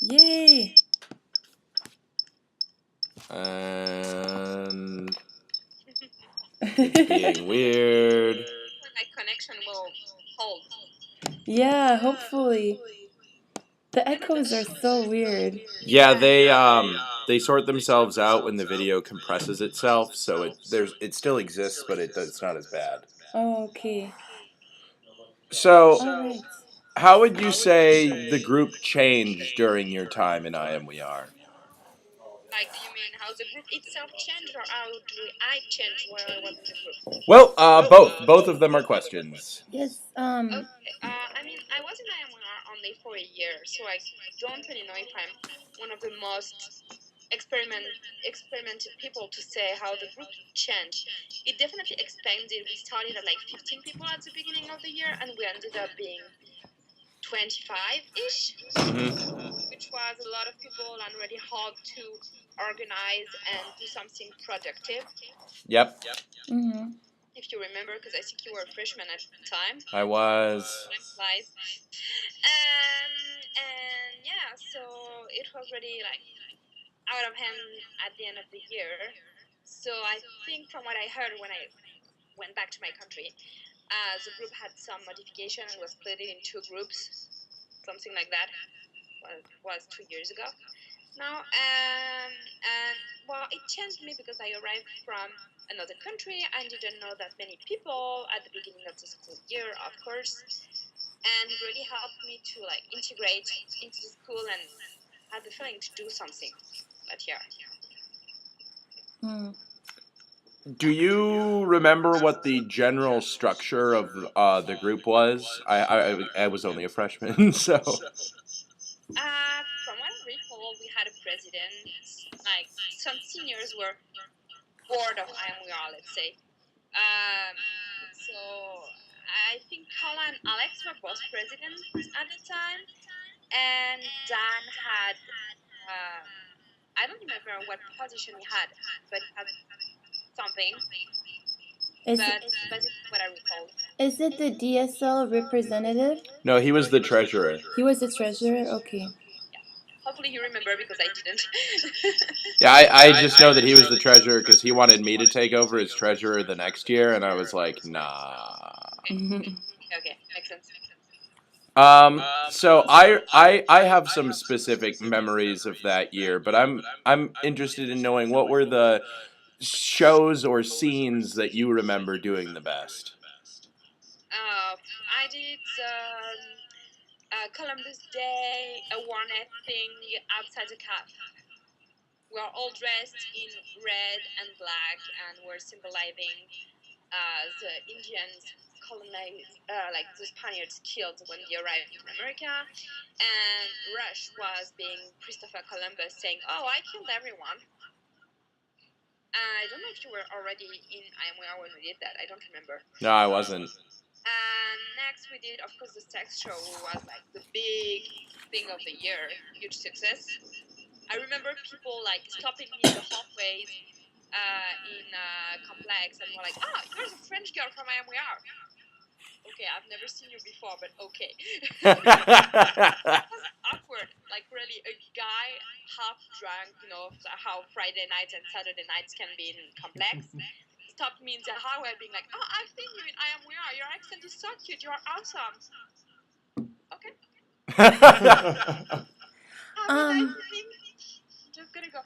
Yay! And it's being weird. My connection will hold. Yeah, hopefully. The echoes are so weird. Yeah, they sort themselves out when the video compresses itself, so it still exists, but it's not as bad. Oh, okay. So, Alright. how would you say the group changed during your time in I Am We Are? Like, do you mean how the group itself changed, or how do I change while I was in the group? Well, both. Both of them are questions. Yes, Okay. I mean, I was in IMR only for a year, so I don't really know if I'm one of the most experimented people to say how the group changed. It definitely expanded. We started at like 15 people at the beginning of the year, and we ended up being 25-ish, which was a lot of people and really hard to organize and do something productive. Yep. mm-hmm. If you remember, because I think you were a freshman at the time. I was. Lies. And yeah, so it was really like out of hand at the end of the year. So I think from what I heard when I went back to my country, the group had some modification and was split into groups, something like that. Well, it was 2 years ago now. And well, it changed me because I arrived from another country. I didn't know that many people at the beginning of the school year, of course. And it really helped me to like integrate into the school and have the feeling to do something that year. Do you remember what the general structure of the group was? I was only a freshman, so. From what I recall, we had a president. Like some seniors were bored of IMWR, let's say. So I think Carla and Alex were both presidents at the time, and Dan had. I don't remember what position he had, but he had something. That's basically what I recall. Is it the DSL representative? No, he was the treasurer. He was the treasurer? Okay. Hopefully you remember because I didn't. Yeah, I just know that he was the treasurer because he wanted me to take over as treasurer the next year, and I was like, nah. Okay, makes sense. So I have some specific memories of that year, but I'm interested in knowing what were the shows or scenes that you remember doing the best. I did Columbus Day awareness thing outside the cafe. We are all dressed in red and black, and we're symbolizing the Indians colonized, like the Spaniards killed when they arrived in America. And Rush was being Christopher Columbus saying, "Oh, I killed everyone." I don't know if you were already in IMWR when we did that. I don't remember. No, I wasn't. And next we did, of course, the sex show was like the big thing of the year, huge success. I remember people like stopping me in the hallways in Complex and were like, you're the French girl from IMWR. Okay, I've never seen you before, but okay. It was awkward. Like, really, a guy half drunk, you know, how Friday nights and Saturday nights can be in Complex, stopped me in the highway being like, I've seen you in IMWR. Your accent is so cute. You're awesome. Okay. Just gonna go.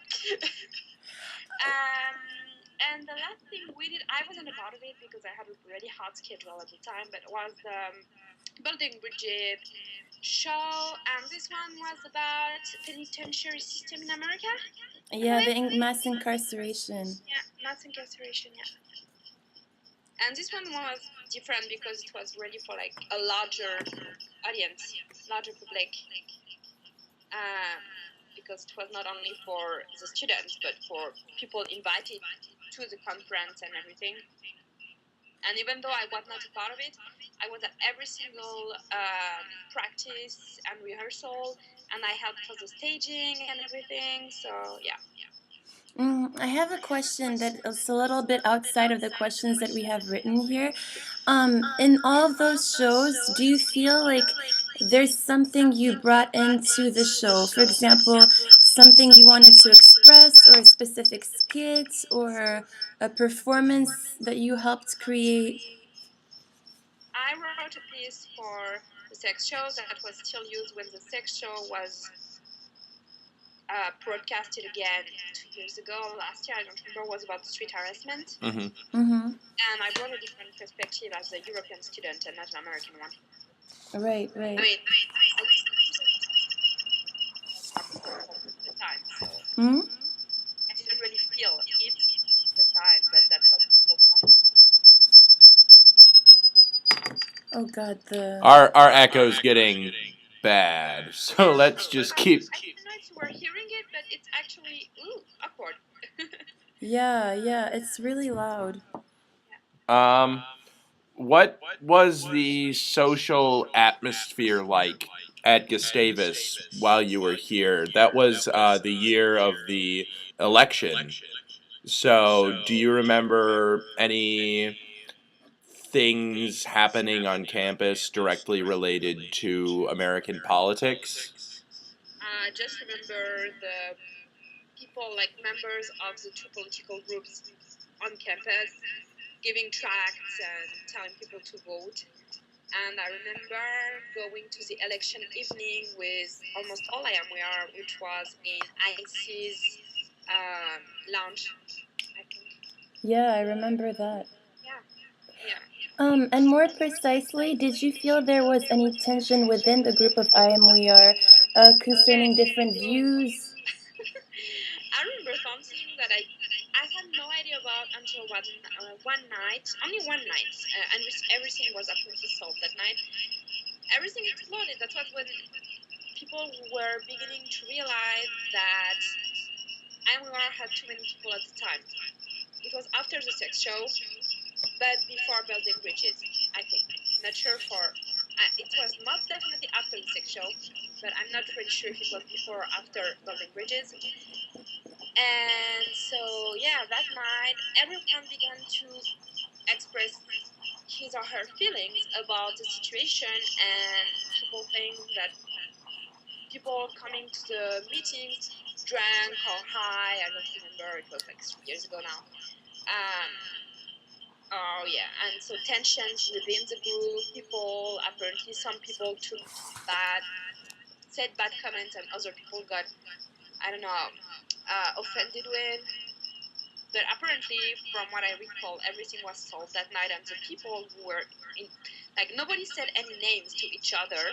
And the last thing we did, I wasn't a part of it because I had a really hard schedule at the time, but it was the Building Bridget show, and this one was about penitentiary system in America. Yeah, the mass incarceration. Yeah, mass incarceration, yeah. And this one was different because it was really for like a larger audience, larger public. Because it was not only for the students, but for people invited to the conference and everything. And even though I was not a part of it, I was at every single practice and rehearsal, and I helped for the staging and everything. So yeah. I have a question that is a little bit outside of the questions that we have written here. In all of those shows, do you feel like there's something you brought into the show. For example, something you wanted to express, or a specific skit, or a performance that you helped create. I wrote a piece for the sex show that was still used when the sex show was broadcasted again 2 years ago. Last year, I don't remember, was about street harassment. Mm-hmm. Mm-hmm. And I brought a different perspective as a European student and not an American one. Right, I right. mean, I was at the time, so Hmm? I didn't really feel it at the time, but that's what people wanted. Oh God, the Our echo's getting bad, so let's just keep. I don't know if you were hearing it, but it's actually awkward. yeah, it's really loud. What was the social atmosphere like at Gustavus while you were here? That was the year of the election. So, do you remember any things happening on campus directly related to American politics? I just remember the people, like members of the two political groups on campus, giving tracts and telling people to vote. And I remember going to the election evening with almost all I am we are, which was in IC's lounge, I think. Yeah, I remember that. Yeah, yeah. And more precisely, did you feel there was any tension within the group of I Am We Are Okay, concerning different so views? I remember something that I had no idea about until one night, only one night, and everything was apparently solved that night. Everything exploded. That was when people were beginning to realize that IMR had too many people at the time. It was after the sex show, but before building bridges, I think. Not sure for. It was not definitely after the sex show, but I'm not really sure if it was before or after building bridges. And so, yeah, that night, everyone began to express his or her feelings about the situation, and people think that people coming to the meetings drank or high. I don't remember. It was like 3 years ago now. Oh yeah, and so tensions within the group. People apparently some people took bad, said bad comments, and other people got I don't know offended with. But apparently, from what I recall, everything was solved that night, and the people who were in, like nobody said any names to each other.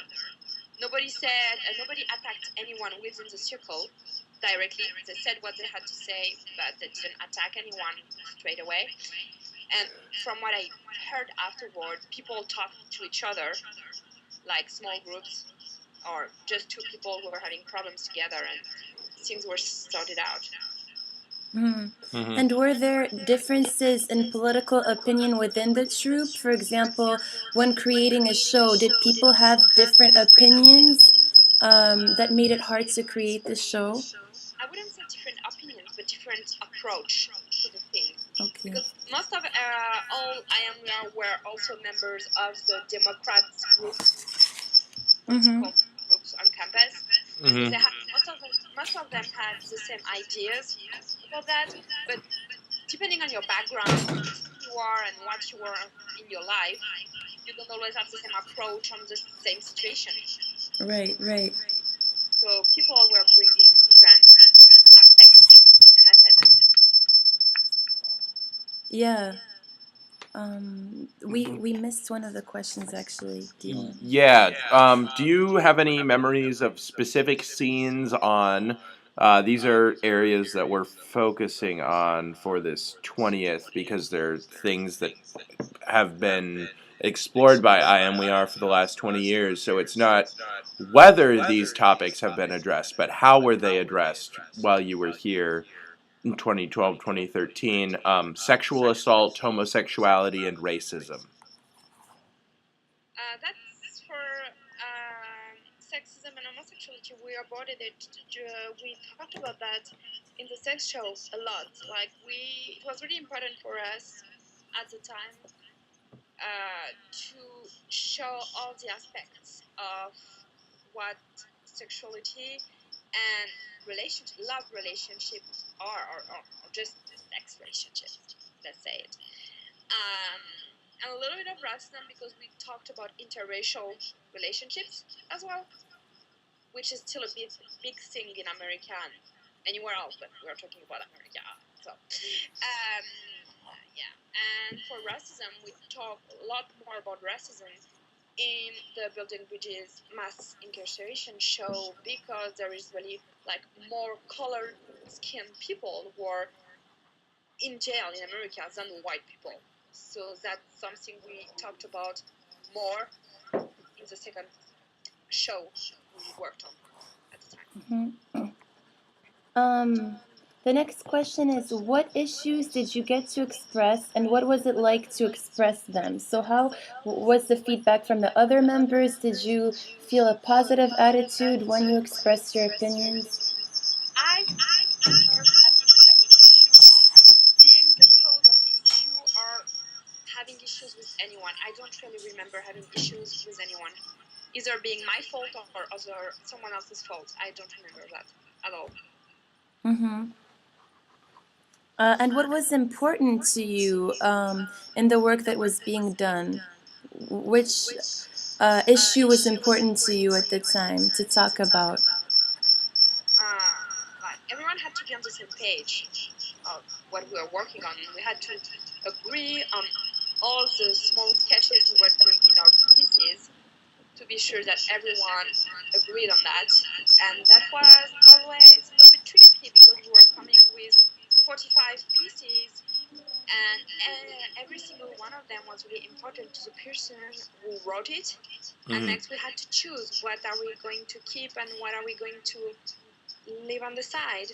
Nobody attacked anyone within the circle directly. They said what they had to say, but they didn't attack anyone straight away. And from what I heard afterward, people talked to each other, like small groups, or just two people who were having problems together, and things were sorted out. Hmm. Mm-hmm. And were there differences in political opinion within the troupe? For example, when creating a show, did people have different opinions that made it hard to create the show? I wouldn't say different opinions, but different approach to the thing. Okay. Because most of all IMR were also members of the Democrats groups, Mm-hmm. political groups on campus. So Mm-hmm. they had most of them had the same ideas about that, but depending on your background, who you are and what you are in your life, you don't always have the same approach on the same situation. Right, right. So people were bringing different aspects and assets. Yeah. We missed one of the questions actually. Do you want? Yeah. Do you have any memories of specific scenes on? These are areas that we're focusing on for this 20th because they're things that have been explored by I Am We Are for the last 20 years. So it's not whether these topics have been addressed, but how were they addressed while you were here in 2012, 2013? Sexual assault, homosexuality, and racism. That's for sexism and homosexuality. We aborded it. We talked about that in the sex show a lot. It was really important for us at the time to show all the aspects of what sexuality and love relationships are, or just sex relationships, let's say it. And a little bit of racism because we talked about interracial relationships as well, which is still a big thing in America and anywhere else, but we're talking about America. So, yeah. And for racism, we talk a lot more about racism in the Building Bridges mass incarceration show because there is really like more colored skinned people who are in jail in America than white people. So that's something we talked about more in the second show we worked on at the time. The next question is, what issues did you get to express, and what was it like to express them? So how was the feedback from the other members? Did you feel a positive attitude when you expressed your opinions? I don't remember having any issue being the cause of the issue or having issues with anyone. I don't really remember having issues with anyone, either being my fault or other someone else's fault. I don't remember that at all. Mm-hmm. And what was important to you in the work that was being done? Which issue was important to you at the time to talk about? Like everyone had to be on the same page of what we were working on. We had to agree on all the small sketches we were doing in our pieces to be sure that everyone agreed on that. And that was always a little bit tricky because we were coming with 45 pieces and every single one of them was really important to the person who wrote it. And next we had to choose what are we going to keep and what are we going to leave on the side.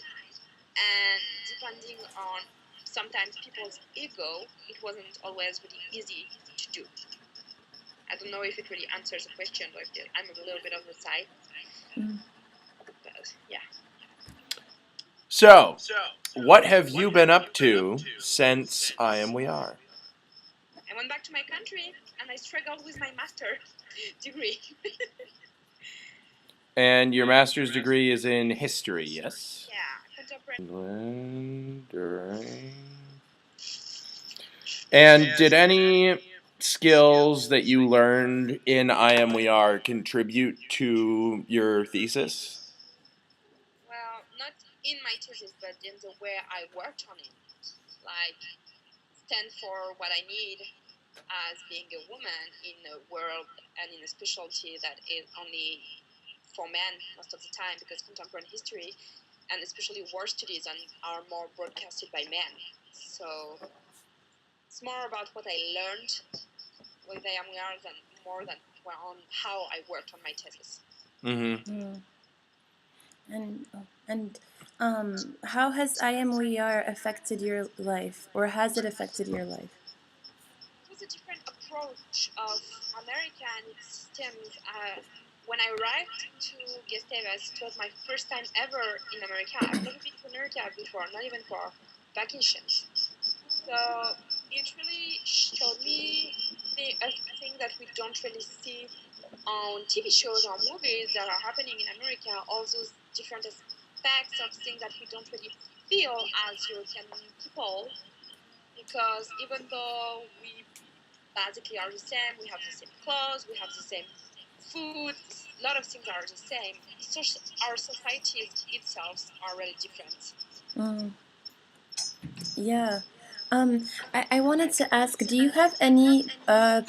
And depending on sometimes people's ego, it wasn't always really easy to do. I don't know if it really answers the question, or if I'm a little bit on the side. But yeah. So, what have you been up to since I Am We Are? I went back to my country and I struggled with my master degree. And your master's degree is in history, yes? Yeah, contemporary. And did any skills that you learned in I Am We Are contribute to your thesis? Well, not in my thesis, but in the way I worked on it. Like, stand for what I need as being a woman in a world and in a specialty that is only for men most of the time, because contemporary history and especially war studies are more broadcasted by men. So it's more about what I learned with AMR than more than on how I worked on my thesis. Mm. And how has I Am We Are affected your life, or has it affected your life? It was a different approach of America and its systems. When I arrived to Gustavus, it was my first time ever in America. I've never been to America before, not even for vacations. So it really showed me a thing that we don't really see on TV shows or movies that are happening in America, all those different aspects of things that we don't really feel as European people, because even though we basically are the same, we have the same clothes, we have the same food, a lot of things are the same, so our societies itself are really different. Mm. Yeah. I wanted to ask, do you have any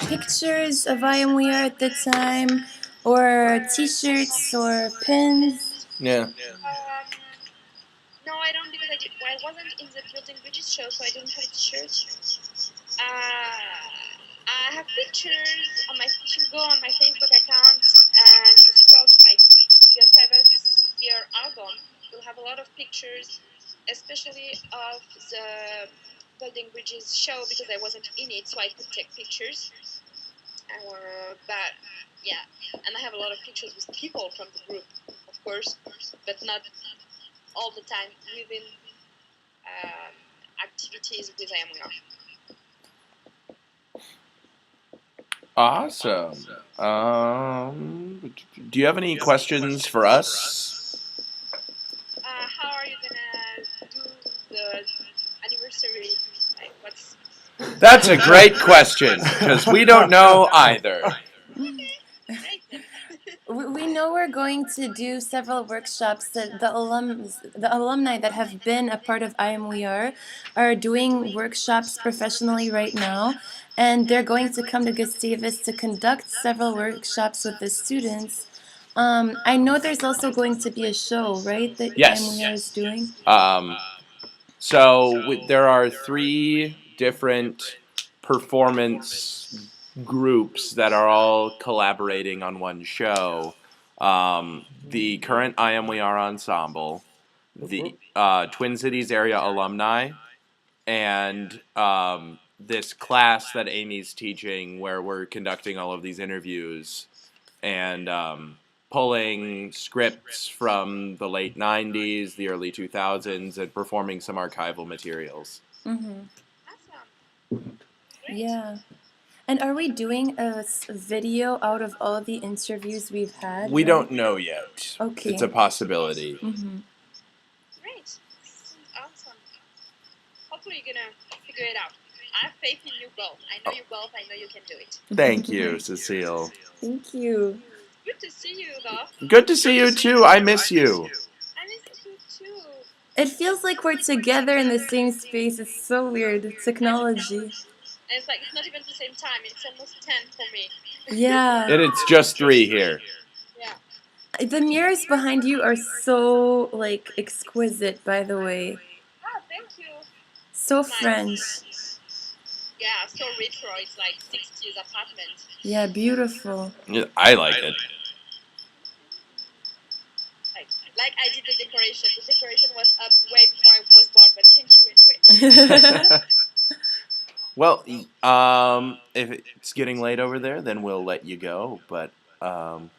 pictures of I Am We Are at the time, or T-shirts or pins? Yeah. No, I don't, because I wasn't in the Building Bridges show, so I don't have a T-shirt. I have pictures on my. If you go on my Facebook account and you scroll to my Gustavus Year album, you'll have a lot of pictures, especially of the Building Bridges show, because I wasn't in it, so I could take pictures. But yeah, and I have a lot of pictures with people from the group, of course, but not all the time within activities with I Am We Are. Awesome. Do you have any questions for us? How are you gonna do the anniversary? Like, what's That's a great question because we don't know either. great then? We know we're going to do several workshops that the alumni that have been a part of IMWR are doing workshops professionally right now, and they're going to come to Gustavus to conduct several workshops with the students. I know there's also going to be a show, right, that Yes. IMWR is doing? There are 3 different performance groups that are all collaborating on one show. The current I Am We Are ensemble, the Twin Cities area alumni, and this class that Amy's teaching where we're conducting all of these interviews and pulling scripts from the late 90s, the early 2000s, and performing some archival materials. Mm-hmm. Awesome. Great. Yeah. And are we doing a video out of all the interviews we've had? We right? don't know yet. Okay. It's a possibility. Mm-hmm. Great. Sounds awesome. Hopefully you're gonna figure it out. I have faith in you both. I know you both. I know you can do it. Thank you, Cecile. Thank you. Good to see you, though. Good to see you too. I miss you. I miss you too. It feels like we're together in the same space. It's so weird. Technology. And it's like it's not even the same time. It's almost 10 for me. Yeah. And it's just 3 here. Yeah. The mirrors behind you are so, like, exquisite, by the way. Ah, thank you. So Nice. French. Yeah, so retro. It's like 60s apartment. Yeah, beautiful. Yeah, I like it. Like I did the decoration. The decoration was up way before I was born, but thank you anyway. Well, if it's getting late over there, then we'll let you go. But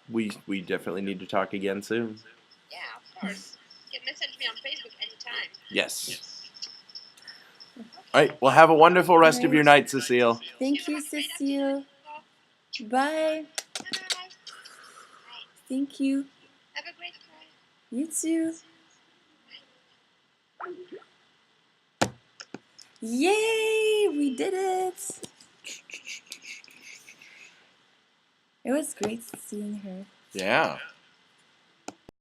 we definitely need to talk again soon. Yeah, of course. You can message me on Facebook anytime. Yes. All right. Well, have a wonderful rest of your night, Cecile. Thank you, Cecile. Bye. Bye. Thank you. Have a great night. You too. Yay! We did it! It was great seeing her. Yeah.